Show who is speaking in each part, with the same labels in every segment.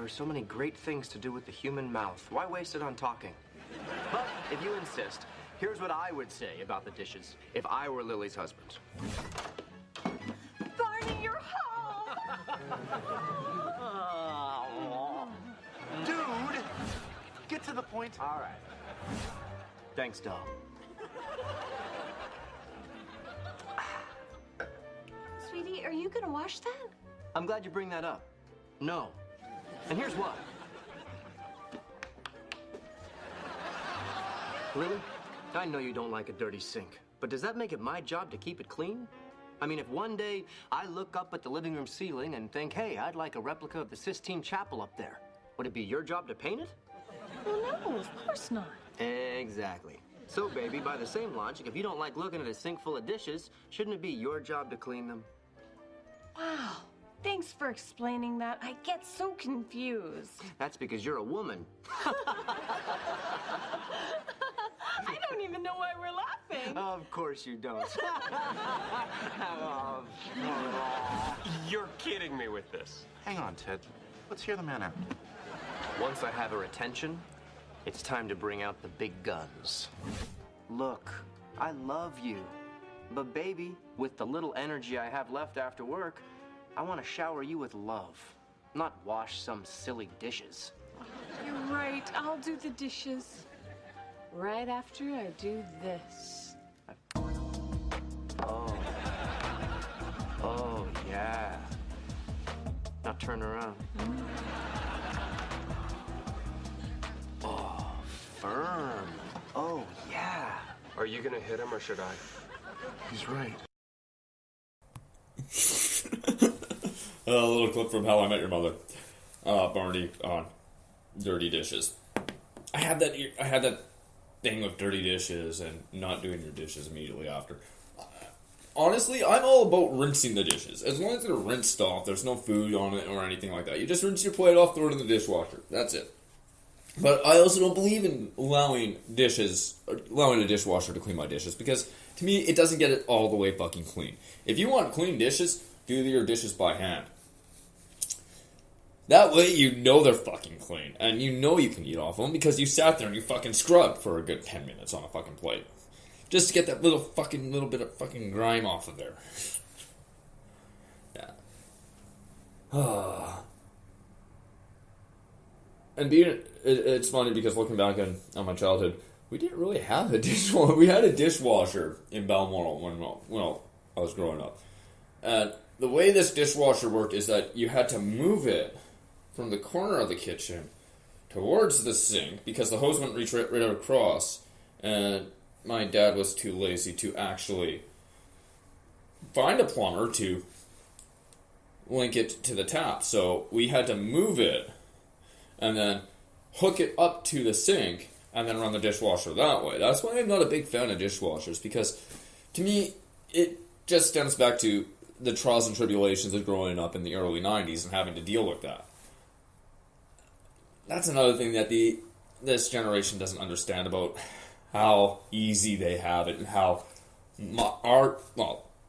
Speaker 1: there are so many great things to do with the human mouth. Why waste it on talking? But if you insist, here's what I would say about the dishes if I were Lily's husband.
Speaker 2: Barney, you're home!
Speaker 1: Dude! Get to the point. All right. Thanks, doll.
Speaker 2: Sweetie, are you gonna wash that?
Speaker 1: I'm glad you bring that up. No. And here's why. Lily, I know you don't like a dirty sink, but does that make it my job to keep it clean? I mean, if one day I look up at the living room ceiling and think, hey, I'd like a replica of the Sistine Chapel up there, would it be your job to paint it?
Speaker 2: Well, no, of course not.
Speaker 1: Exactly. So, baby, by the same logic, if you don't like looking at a sink full of dishes, shouldn't it be your job to clean them?
Speaker 2: Wow. Thanks for explaining that. I get so confused.
Speaker 1: That's because you're a woman.
Speaker 2: I don't even know why we're laughing.
Speaker 1: Of course you don't.
Speaker 3: You're kidding me with this.
Speaker 4: Hang on, Ted. Let's hear the man out.
Speaker 1: Once I have her attention, it's time to bring out the big guns. Look, I love you. But baby, with the little energy I have left after work, I want to shower you with love, not wash some silly dishes.
Speaker 2: You're right. I'll do the dishes. Right after I do this.
Speaker 1: Oh. Oh, yeah. Now turn around. Oh, firm. Oh, yeah.
Speaker 3: Are you gonna hit him or should I?
Speaker 1: He's right.
Speaker 5: A little clip from How I Met Your Mother. Barney on dirty dishes. I had that thing with dirty dishes and not doing your dishes immediately after. Honestly, I'm all about rinsing the dishes. As long as they're rinsed off, there's no food on it or anything like that. You just rinse your plate off, throw it in the dishwasher. That's it. But I also don't believe in allowing a dishwasher to clean my dishes, because to me, it doesn't get it all the way fucking clean. If you want clean dishes, do your dishes by hand. That way you know they're fucking clean, and you know you can eat off them because you sat there and you fucking scrubbed for a good 10 minutes on a fucking plate. Just to get that little bit of fucking grime off of there. Yeah. And it's funny because looking back on my childhood, we didn't really have a dishwasher. We had a dishwasher in Balmoral when I was growing up. And the way this dishwasher worked is that you had to move it from the corner of the kitchen towards the sink because the hose wouldn't reach right across. And my dad was too lazy to actually find a plumber to link it to the tap. So we had to move it and then hook it up to the sink and then run the dishwasher that way. That's why I'm not a big fan of dishwashers, because to me, it just stems back to the trials and tribulations of growing up in the early 90s and having to deal with that. That's another thing that this generation doesn't understand about how easy they have it and how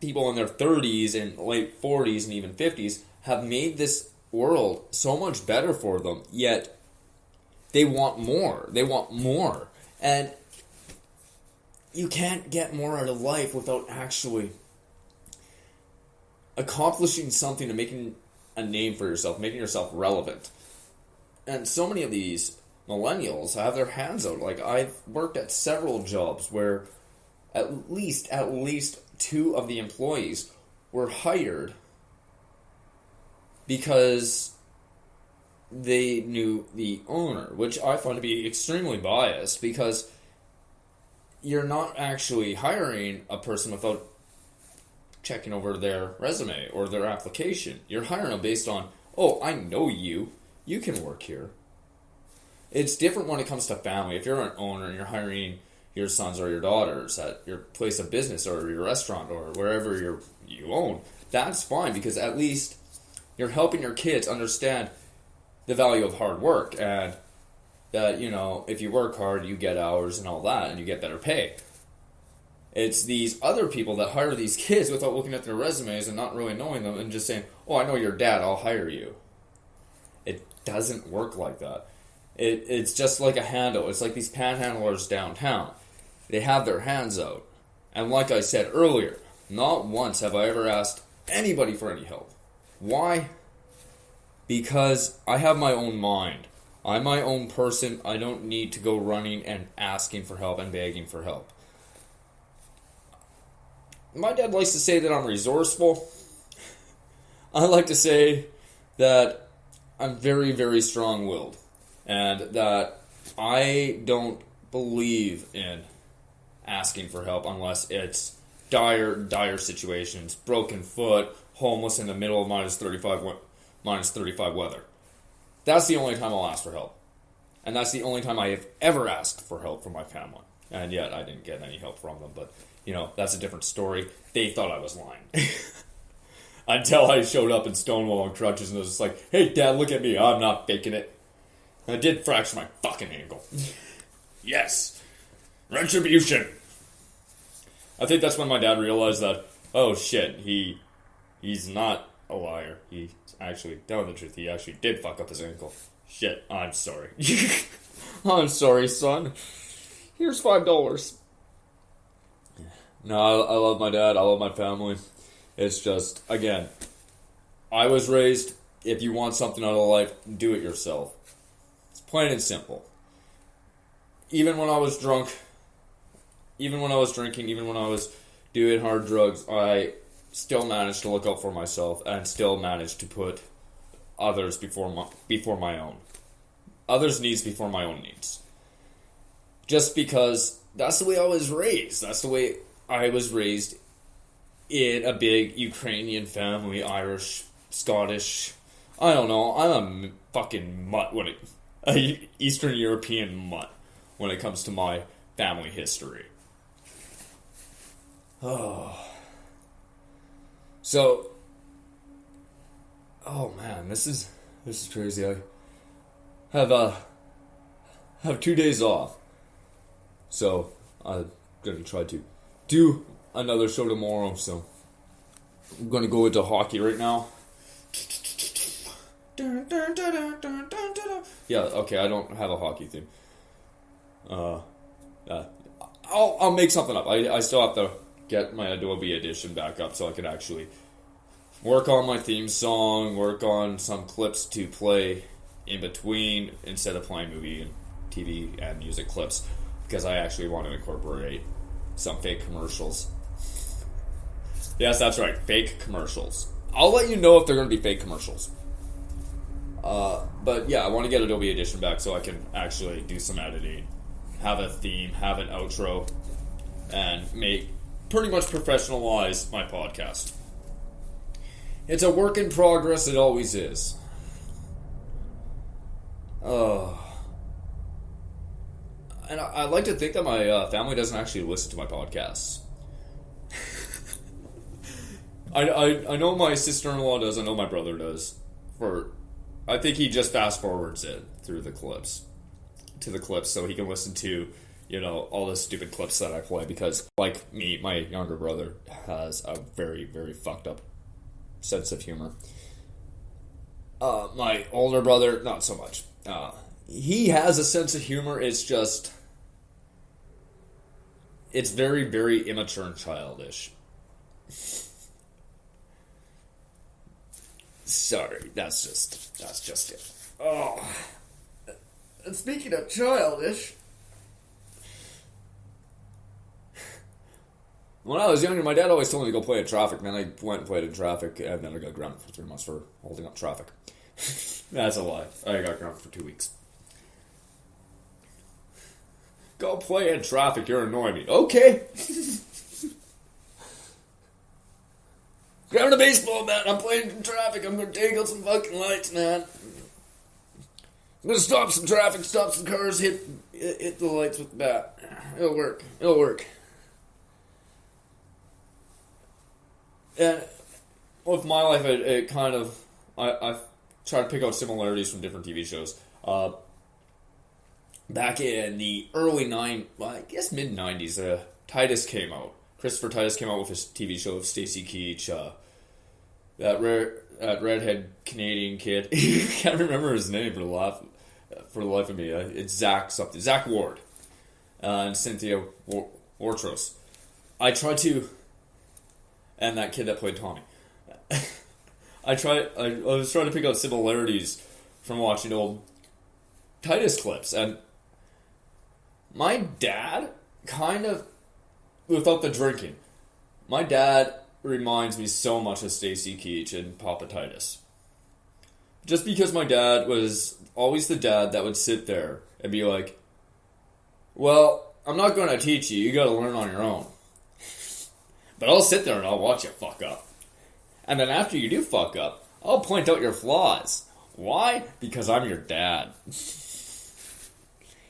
Speaker 5: people in their 30s and late 40s and even 50s have made this world so much better for them, yet they want more. They want more. And you can't get more out of life without actually accomplishing something and making a name for yourself, making yourself relevant. And so many of these millennials have their hands out. Like, I've worked at several jobs where at least 2 of the employees were hired because they knew the owner, which I find to be extremely biased, because you're not actually hiring a person without checking over their resume or their application. You're hiring them based on, oh, I know you. You can work here. It's different when it comes to family. If you're an owner and you're hiring your sons or your daughters at your place of business or your restaurant or wherever you own, that's fine, because at least you're helping your kids understand the value of hard work, and that, you know, if you work hard, you get hours and all that, and you get better pay. It's these other people that hire these kids without looking at their resumes and not really knowing them and just saying, oh, I know your dad, I'll hire you. It doesn't work like that. It's just like a handle. It's like these panhandlers downtown. They have their hands out. And like I said earlier, not once have I ever asked anybody for any help. Why? Because I have my own mind. I'm my own person. I don't need to go running and asking for help and begging for help. My dad likes to say that I'm resourceful. I like to say that I'm very, very strong-willed. And that I don't believe in asking for help unless it's dire situations, broken foot, homeless in the middle of minus 35 weather. That's the only time I'll ask for help. And that's the only time I have ever asked for help from my family. And yet I didn't get any help from them. But, that's a different story. They thought I was lying. Until I showed up in Stonewall on crutches and was just like, hey, Dad, look at me. I'm not faking it. I did fracture my fucking ankle. Yes. Retribution. I think that's when my dad realized that, oh shit, he's not a liar. He's actually telling the truth. He actually did fuck up his ankle. Shit, I'm sorry. I'm sorry, son. Here's $5. No, I love my dad. I love my family. It's just, again, I was raised, if you want something out of life, do it yourself. It's plain and simple. Even when I was drunk, even when I was drinking, even when I was doing hard drugs, I still managed to look out for myself and still managed to put others before my own. Others' needs before my own needs. Just because that's the way I was raised. That's the way I was raised in a big Ukrainian family, Irish, Scottish. I don't know. I'm a fucking mutt a Eastern European mutt when it comes to my family history. Oh. So, oh man, this is crazy. I have 2 days off. So, I'm going to try to do another show tomorrow, so I'm going to go into hockey right now. Yeah, okay, I don't have a hockey theme. I'll make something up. I still have to get my Adobe Edition back up so I can actually work on my theme song, work on some clips to play in between instead of playing movie and TV and music clips, because I actually want to incorporate some fake commercials. Yes, that's right, fake commercials. I'll let you know if they're going to be fake commercials. But yeah, I want to get Adobe Edition back so I can actually do some editing, have a theme, have an outro, and pretty much professionalize my podcast. It's a work in progress, it always is. And I like to think that my family doesn't actually listen to my podcasts. I know my sister-in-law does, I know my brother does. I think he just fast-forwards it through the clips. To the clips so he can listen to, all the stupid clips that I play, because, like me, my younger brother has a very, very fucked up sense of humor. My older brother, not so much. He has a sense of humor, it's just... It's very, very immature and childish. Sorry, that's just it. Oh... And speaking of childish, when I was younger, my dad always told me to go play in traffic. Then I went and played in traffic, and then I got grounded for 3 months for holding up traffic. That's a lie. I got grounded for 2 weeks. Go play in traffic, you're annoying me. Okay. Grab a baseball bat, I'm playing in traffic, I'm gonna take out some fucking lights, man. I'm gonna stop some traffic, stop some cars, hit the lights with the bat. It'll work. And with my life, it kind of... I try to pick out similarities from different TV shows. Back in the early mid-90s, Titus came out. Christopher Titus came out with his TV show of Stacy Keach. that redhead Canadian kid. Can't remember his name for the life of me. It's Zach something. Zach Ward. And Cynthia Wartros. I tried to... And that kid that played Tommy. I was trying to pick out similarities from watching old Titus clips. And my dad kind of... Without the drinking. My dad reminds me so much of Stacy Keach and Papa Titus. Just because my dad was always the dad that would sit there and be like, well, I'm not going to teach you. You got to learn on your own. But I'll sit there and I'll watch you fuck up. And then after you do fuck up, I'll point out your flaws. Why? Because I'm your dad.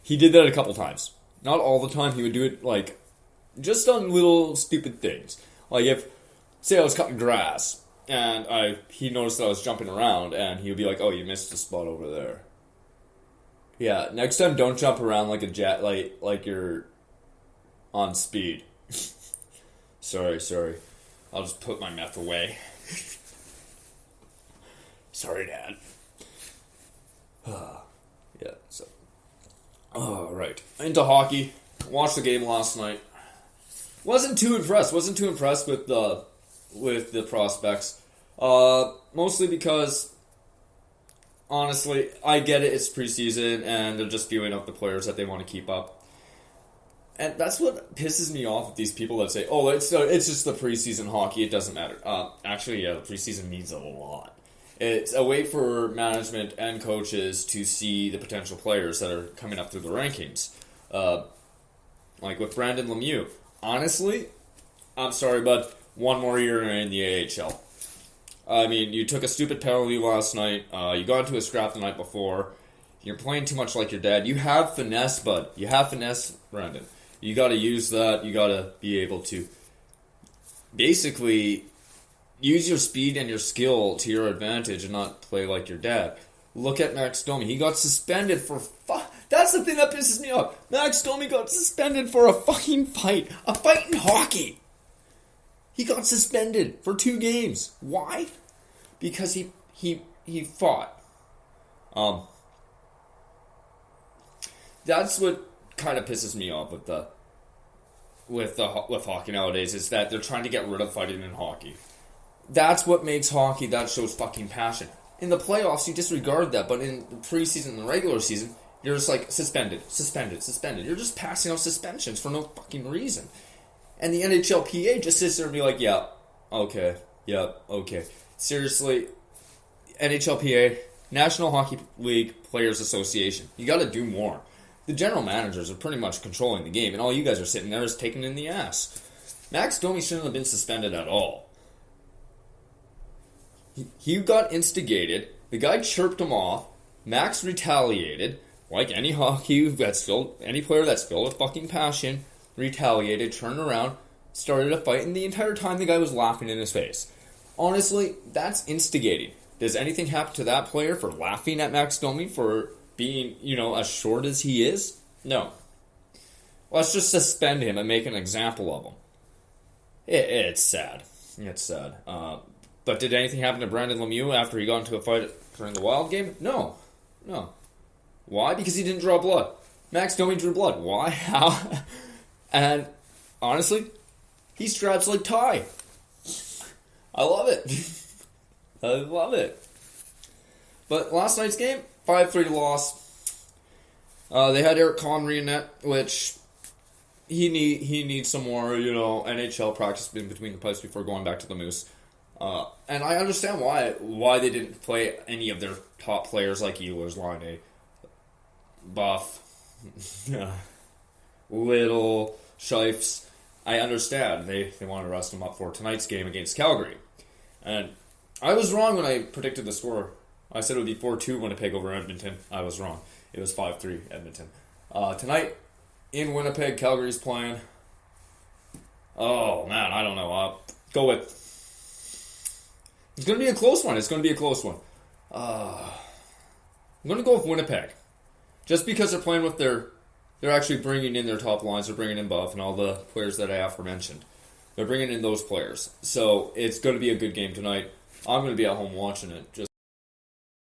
Speaker 5: He did that a couple times. Not all the time. He would do it, like, just on little stupid things. Like if, say I was cutting grass, and he noticed that I was jumping around, and he would be like, oh, you missed a spot over there. Yeah, next time don't jump around like a jet, like you're on speed. Sorry. I'll just put my meth away. Sorry, Dad. Yeah, so. Oh, right. Into hockey. Watched the game last night. Wasn't too impressed with the prospects. Mostly because, honestly, I get it, it's preseason, and they're just feeling out the players that they want to keep up. And that's what pisses me off with these people that say, oh, it's just the preseason hockey, it doesn't matter. Actually, yeah, the preseason means a lot. It's a way for management and coaches to see the potential players that are coming up through the rankings. Like with Brandon Lemieux. Honestly, I'm sorry, but one more year in the AHL. I mean, you took a stupid penalty last night. You got into a scrap the night before. You're playing too much like your dad. You have finesse, bud. You have finesse, Brandon. You got to use that. You got to be able to basically use your speed and your skill to your advantage and not play like your dad. Look at Max Domi. He got suspended for... That's the thing that pisses me off. Max Domi got suspended for a fucking fight. A fight in hockey. He got suspended for 2 games. Why? Because he fought. That's what kind of pisses me off with hockey nowadays, is that they're trying to get rid of fighting in hockey. That's what makes hockey, that shows fucking passion. In the playoffs, you disregard that, but in the preseason and the regular season, you're just like, suspended. You're just passing out suspensions for no fucking reason. And the NHLPA just sits there and be like, yeah, okay. Seriously, NHLPA, National Hockey League Players Association, you gotta do more. The general managers are pretty much controlling the game, and all you guys are sitting there is taking it in the ass. Max Domi shouldn't have been suspended at all. He got instigated. The guy chirped him off. Max retaliated, like any any player that's filled with fucking passion, retaliated, turned around, started a fight, and the entire time the guy was laughing in his face. Honestly, that's instigating. Does anything happen to that player for laughing at Max Domi for being, as short as he is? No. Let's just suspend him and make an example of him. It's sad. It's sad. But did anything happen to Brandon Lemieux after he got into a fight during the Wild game? No. Why? Because he didn't draw blood. Max Domi drew blood. Why? How? And honestly, he straps like Ty. I love it. But last night's game, 5-3 loss. They had Eric Connery in net, which he needs some more, NHL practice in between the pipes before going back to the Moose. And I understand why they didn't play any of their top players like Ehlers, Laine, Buff, Little, Scheifs. I understand. They want to rest them up for tonight's game against Calgary. And I was wrong when I predicted the score. I said it would be 4-2 Winnipeg over Edmonton. I was wrong. It was 5-3 Edmonton. Tonight, in Winnipeg, Calgary's playing. Oh, man, I don't know. Go with... It's going to be a close one. I'm going to go with Winnipeg. Just because they're playing with they're actually bringing in their top lines. They're bringing in Buff and all the players that I aforementioned. They're bringing in those players. So it's going to be a good game tonight. I'm going to be at home watching it just